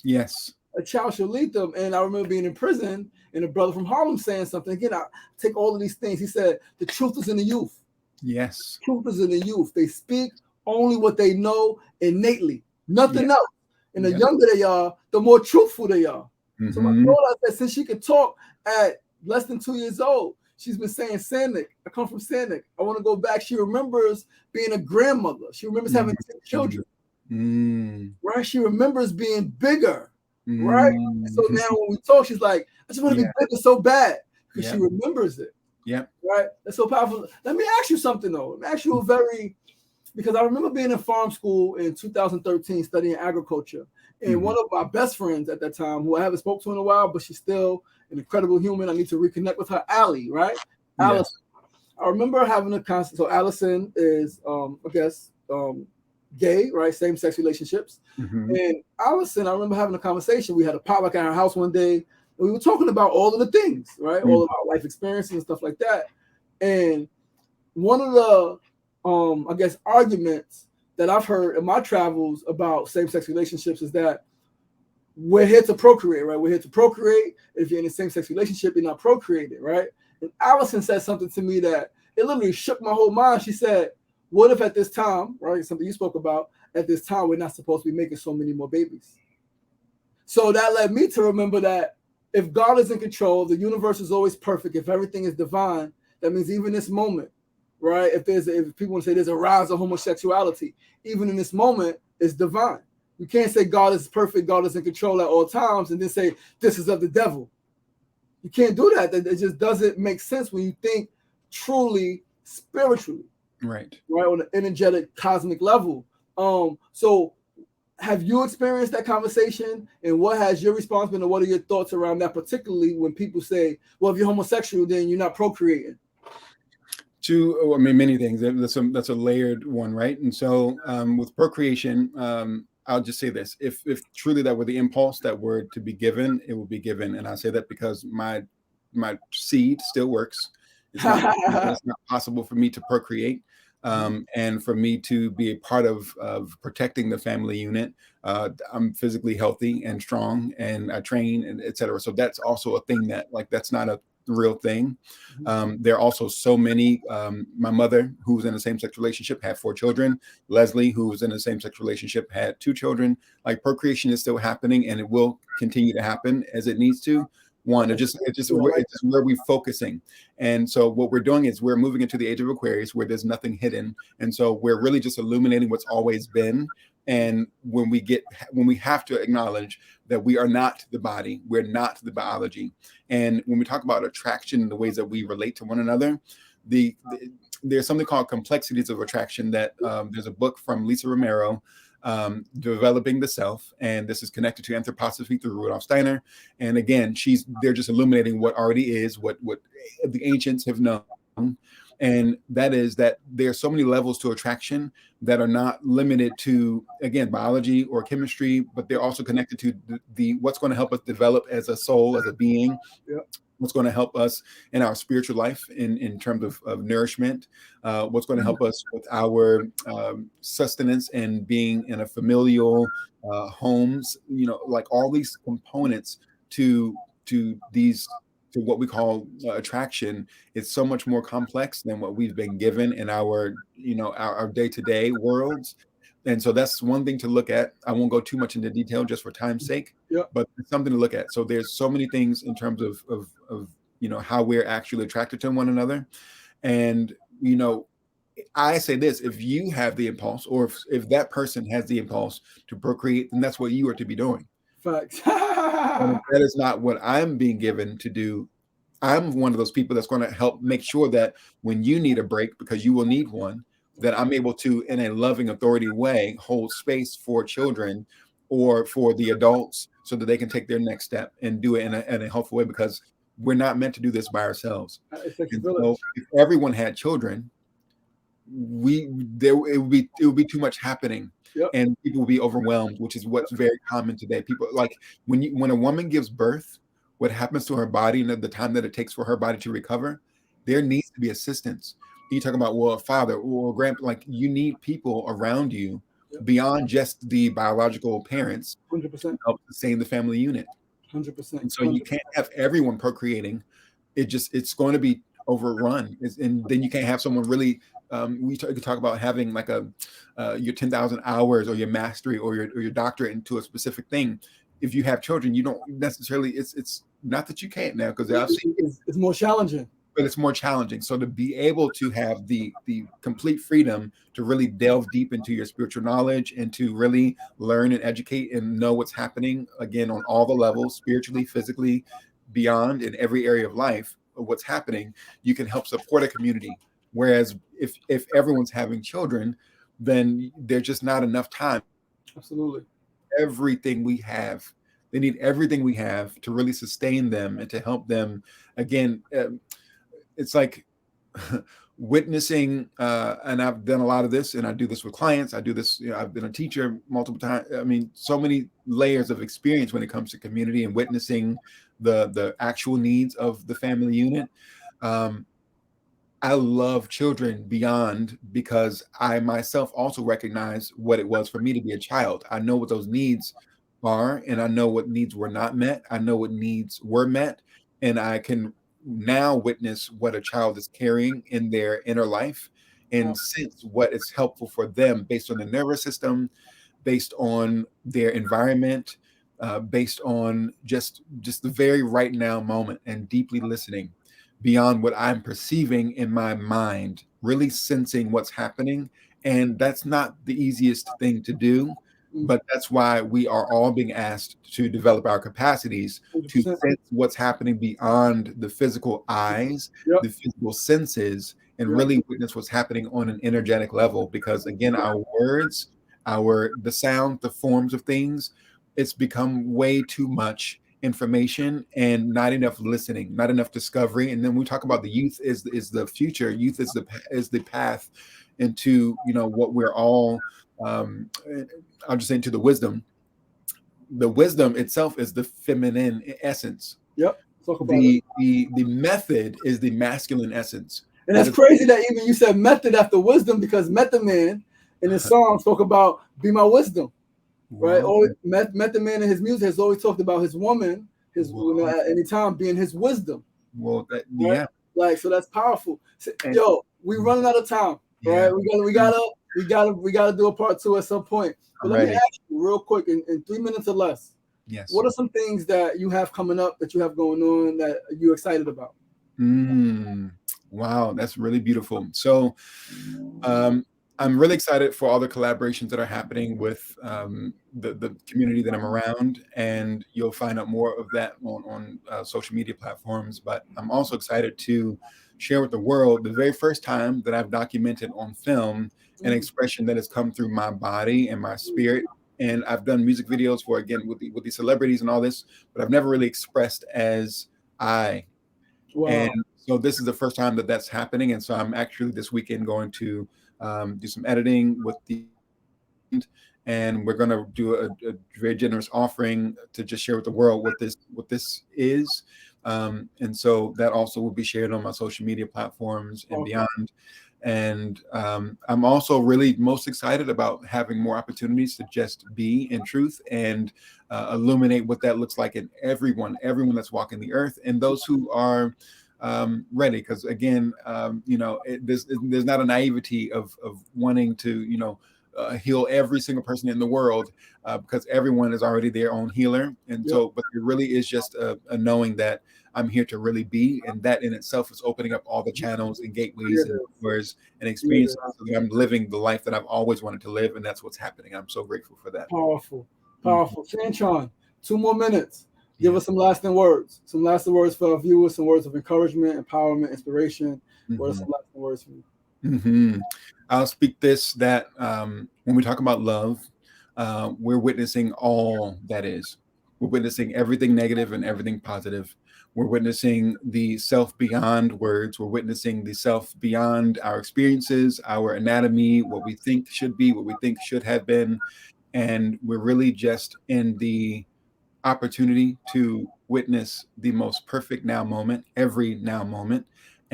Yes. A child should lead them. And I remember being in prison and a brother from Harlem saying something. Again, I take all of these things. He said, the truth is in the youth. Yes. Truth is in the youth. They speak only what they know innately, nothing else. And the younger they are, the more truthful they are. So my daughter said, since she could talk at less than 2 years old, she's been saying, Sanic, I come from Sanic. I want to go back. She remembers being a grandmother. She remembers having 10 children. Right? She remembers being bigger. Right? So now when we talk, she's like, I just want to be bigger so bad because she remembers it. Yeah. Right? That's so powerful. Let me ask you something though. Let me ask you because I remember being in farm school in 2013 studying agriculture. And one of my best friends at that time, who I haven't spoken to in a while, but she's still an incredible human. I need to reconnect with her, Allie, right? Yes. Allison. I remember having a constant. So Allison is, I guess, gay, right? Same-sex relationships. And Allison, I remember having a conversation. We had a potluck at our house one day, and we were talking about all of the things, right? All of our life experiences and stuff like that. And one of the, I guess, arguments that I've heard in my travels about same-sex relationships is that we're here to procreate, right? We're here to procreate. If you're in a same-sex relationship, you're not procreating, right? And Allison said something to me that it literally shook my whole mind. She said, what if at this time, right, something you spoke about, at this time, we're not supposed to be making so many more babies? So that led me to remember that if God is in control, the universe is always perfect. If everything is divine, that means even this moment, right? If people want to say there's a rise of homosexuality, even in this moment, it's divine. You can't say God is perfect, God is in control at all times, and then say this is of the devil. You can't do that. It just doesn't make sense when you think truly spiritually, right? On an energetic cosmic level. So have you experienced that conversation, and what has your response been, and what are your thoughts around that, particularly when people say, well, if you're homosexual, then you're not procreating? I mean, many things. That's a layered one, right? And so with procreation, I'll just say this: if truly that were the impulse that were to be given, it will be given. And I say that because my seed still works. It's not possible for me to procreate, and for me to be a part of protecting the family unit. I'm physically healthy and strong, and I train, and etc. So that's also a thing that, like, that's not a real thing. There are also so many. My mother, who was in a same-sex relationship, had 4 children. Leslie, who was in a same-sex relationship, had 2 children. Like, procreation is still happening, and it will continue to happen as it needs to. It's just where we're focusing. And so what we're doing is we're moving into the age of Aquarius, where there's nothing hidden. And so we're really just illuminating what's always been. And when we have to acknowledge that we are not the body, we're not the biology. And when we talk about attraction and the ways that we relate to one another, there's something called complexities of attraction that there's a book from Lisa Romero, Developing the Self, and this is connected to anthroposophy through Rudolf Steiner. And again, they're just illuminating what already is, what the ancients have known. And that is that there are so many levels to attraction that are not limited to, again, biology or chemistry, but they're also connected to the what's going to help us develop as a soul, as a being. What's going to help us in our spiritual life in terms of nourishment, what's going to help us with our sustenance and being in a familial homes, like all these components to what we call attraction. It's so much more complex than what we've been given in our day-to-day worlds. And so that's one thing to look at. I won't go too much into detail just for time's sake, but it's something to look at. So there's so many things in terms of how we're actually attracted to one another. And, I say this: if you have the impulse, or if that person has the impulse to procreate, then that's what you are to be doing. Facts. And if that is not what I'm being given to do, I'm one of those people that's going to help make sure that when you need a break, because you will need one, that I'm able to, in a loving, authority way, hold space for children or for the adults so that they can take their next step and do it in a helpful way, because we're not meant to do this by ourselves. And so if everyone had children, it would be too much happening. And people will be overwhelmed, which is what's very common today. People, like, when a woman gives birth, what happens to her body and the time that it takes for her body to recover, there needs to be assistance. You talk about, well, a father or a grandpa, like, you need people around you beyond just the biological parents, 100%. help sustain the family unit. 100%. And so you can't have everyone procreating. It's going to be overrun. And then you can't have someone really, we could talk about having like your 10,000 hours or your mastery or your doctorate into a specific thing. If you have children, you don't necessarily, it's not that you can't now, because I've seen, It's more challenging. but it's more challenging. So to be able to have the complete freedom to really delve deep into your spiritual knowledge and to really learn and educate and know what's happening, again, on all the levels, spiritually, physically, beyond, in every area of life, of what's happening, you can help support a community. Whereas if everyone's having children, then there's just not enough time. Absolutely. Everything we have, they need everything we have to really sustain them and to help them. Again, it's like witnessing, and I've done a lot of this, and I do this with clients. I do this, I've been a teacher multiple times. I mean, so many layers of experience when it comes to community and witnessing the actual needs of the family unit. I love children beyond, because I myself also recognize what it was for me to be a child. I know what those needs are, and I know what needs were not met. I know what needs were met, and I can now witness what a child is carrying in their inner life and sense what is helpful for them based on the nervous system, based on their environment, based on just the very right now moment, and deeply listening beyond what I'm perceiving in my mind, really sensing what's happening. And that's not the easiest thing to do, but that's why we are all being asked to develop our capacities to 100%. sense what's happening beyond the physical eyes, Yep. the physical senses, and Yep. really witness what's happening on an energetic level. Because again, our words, the sound, the forms of things, it's become way too much information and not enough listening, not enough discovery. And then we talk about the youth is the future. Youth is the path into, what we're all, I'll just say, into the wisdom. The wisdom itself is the feminine essence. Yep. Talk about it. The method is the masculine essence. And that's crazy that even you said method after wisdom, because Method Man in his song spoke about be my wisdom. Right? Method Man in his music has always talked about his woman, at any time being his wisdom. Well, right? yeah. Like, so that's powerful. So, yo, we running out of time, right? We gotta do a part 2 at some point. But let me ask you real quick, in 3 minutes or less. Yes. What are some things that you have coming up, that you have going on, that you're excited about? Wow, that's really beautiful. So I'm really excited for all the collaborations that are happening with the community that I'm around, and you'll find out more of that on social media platforms. But I'm also excited to share with the world the very first time that I've documented on film an expression that has come through my body and my spirit. And I've done music videos for, again, with the celebrities and all this, but I've never really expressed as I. Wow. And so this is the first time that that's happening. And so I'm actually this weekend going to do some editing with and we're going to do a very generous offering to just share with the world what this is. And so that also will be shared on my social media platforms and beyond. And I'm also really most excited about having more opportunities to just be in truth and illuminate what that looks like in everyone that's walking the earth, and those who are ready. Because again, there's not a naivety of wanting to heal every single person in the world, because everyone is already their own healer. And so, but it really is just a knowing that I'm here to really be, and that in itself is opening up all the channels and gateways and doors and experiences, so that I'm living the life that I've always wanted to live, and that's what's happening. I'm so grateful for that. Powerful. Santron, 2 more minutes. Give us some lasting words. Some lasting words for our viewers. Some words of encouragement, empowerment, inspiration. What are some lasting words for you? I'll speak this, that when we talk about love, we're witnessing all that is. We're witnessing everything negative and everything positive. We're witnessing the self beyond words. We're witnessing the self beyond our experiences, our anatomy, what we think should be, what we think should have been. And we're really just in the opportunity to witness the most perfect now moment, every now moment,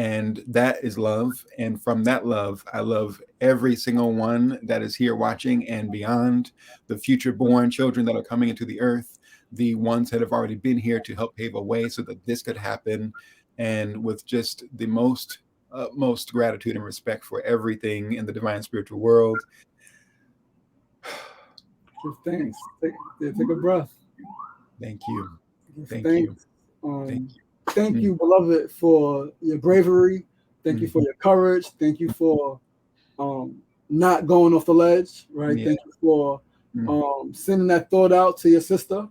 And that is love. And from that love, I love every single one that is here watching and beyond, the future born children that are coming into the earth, the ones that have already been here to help pave a way so that this could happen. And with just the most gratitude and respect for everything in the divine spiritual world. Thanks. Take a breath. Thank you. Thank Thanks. you. Thank you. Thank you, beloved, for your bravery. Thank you for your courage. Thank you for not going off the ledge, right? Yeah. Thank you for sending that thought out to your sister,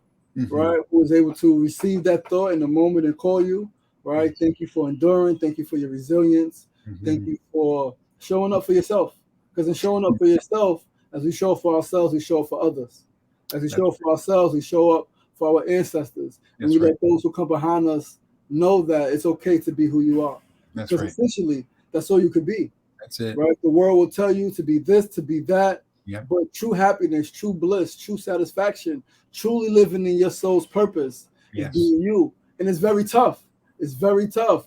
right? Who was able to receive that thought in the moment and call you, right? Thank you for enduring. Thank you for your resilience. Thank you for showing up for yourself. Because in showing up for yourself, as we show up for ourselves, we show up for others. As we show up for ourselves, we show up for our ancestors. And we let those who come behind us know that it's okay to be who you are. Because essentially, that's all you could be. That's it. Right? The world will tell you to be this, to be that. Yeah. But true happiness, true bliss, true satisfaction, truly living in your soul's purpose is being you. And it's very tough. It's very tough.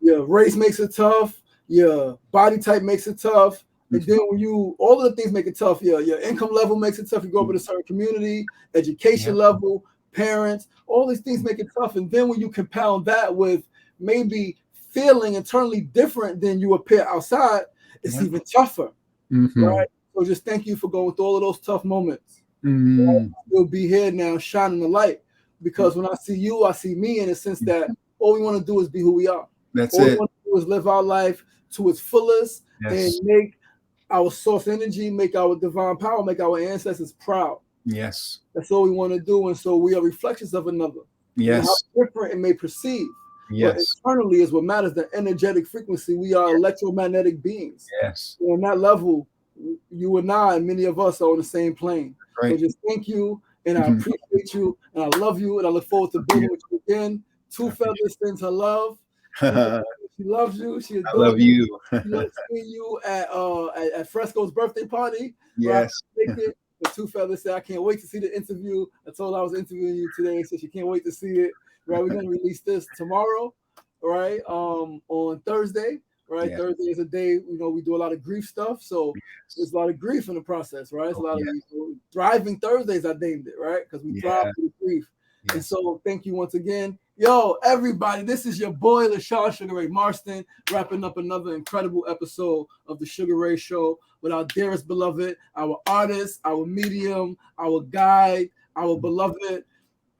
Your race makes it tough. Your body type makes it tough. And then when all of the things make it tough. Your income level makes it tough. You grow up in a certain community, education level, parents, all these things make it tough. And then when you compound that with maybe feeling internally different than you appear outside, it's even tougher. Right? So just thank you for going through all of those tough moments. Right? You'll be here now shining the light. Because when I see you, I see me in a sense that all we want to do is be who we are. That's all it. we want to do is live our life to its fullest and make our source energy, make our divine power, make our ancestors proud. Yes. That's all we want to do. And so we are reflections of another. Yes. How different it may perceive. Yes. But internally is what matters, the energetic frequency. We are electromagnetic beings. Yes. So on that level, you and I and many of us are on the same plane. Right. So just thank you, and I appreciate you, and I love you, and I look forward to being with you again. Two feathers sends her love. She loves you. She adores I love you. She loves seeing you at Fresco's birthday party. Yes. Right? The Two Feathers said, I can't wait to see the interview. I told her I was interviewing you today, so she can't wait to see it. Right, we're gonna release this tomorrow, right? On Thursday, right? Yeah. Thursday is a day, we do a lot of grief stuff, so there's a lot of grief in the process, right? It's a lot of thriving Thursdays, I named it, right? Because we thrive through grief. Yes. And so thank you once again. Yo, everybody, this is your boy, LaShawn Sugar Ray Marston, wrapping up another incredible episode of the Sugar Ray Show with our dearest beloved, our artist, our medium, our guide, our beloved.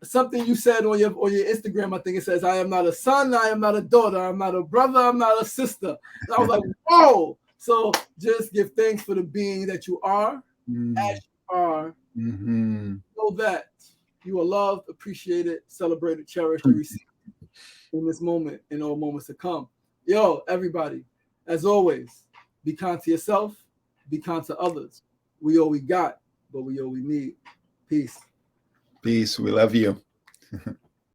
Something you said on your Instagram, I think it says, I am not a son, I am not a daughter, I'm not a brother, I'm not a sister. And I was like, whoa. So just give thanks for the being that you are, as you are. Know that you are loved, appreciated, celebrated, cherished, and received in this moment and all moments to come. Yo, everybody, as always, be kind to yourself, be kind to others. We all we got, but we all we need. Peace. Peace. We love you.